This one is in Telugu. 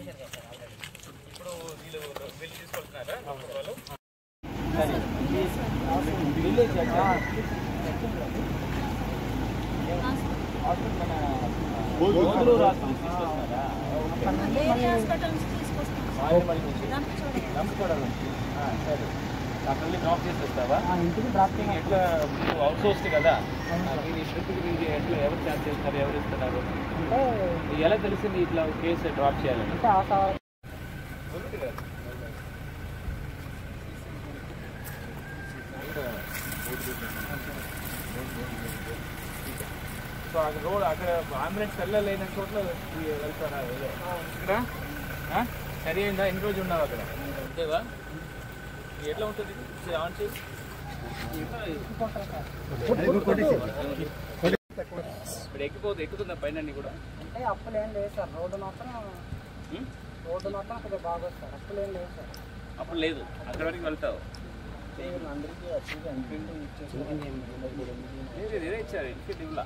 ఇప్పుడు వీళ్ళు తీసుకొస్తున్నారా వాళ్ళు? సరే అక్కడ డ్రాప్ చేసేస్తావా? ఇంటికి డ్రాప్ ఎట్లా అవుట్ సోర్స్ కదా, మీరు ఈ ట్రిప్కి మీరు ఎట్లా ఎవరు ఛార్జ్ చేస్తారు, ఎవరు ఇస్తున్నారు అంటే ఎలా తెలిసింది ఇట్లా కేసు డ్రాప్ చేయాలని? సో అక్కడ రోడ్ అక్కడ అంబులెన్స్ వెళ్ళలేని చోట్ల వెళ్తారా ఇక్కడ? సరి అయిందా? ఎన్ని రోజులు ఉన్నావు అక్కడ? అంతేవా? ఎట్లా ఉంటుంది ఆన్ చేసి? ఇప్పుడు ఎక్కుతుందా పైన కూడా? అంటే అప్పులు ఏం లేదు సార్, రోడ్డు మాత్రం కొద్దిగా బాగా వస్తారు, అప్పులు ఏం లేదు సార్. అప్పుడు లేదు, అక్కడ వరకు వెళ్తావు. అందరికీ వచ్చి ఇచ్చేసి ఇచ్చారు ఇన్ఫిట్ ఇవ్వలా.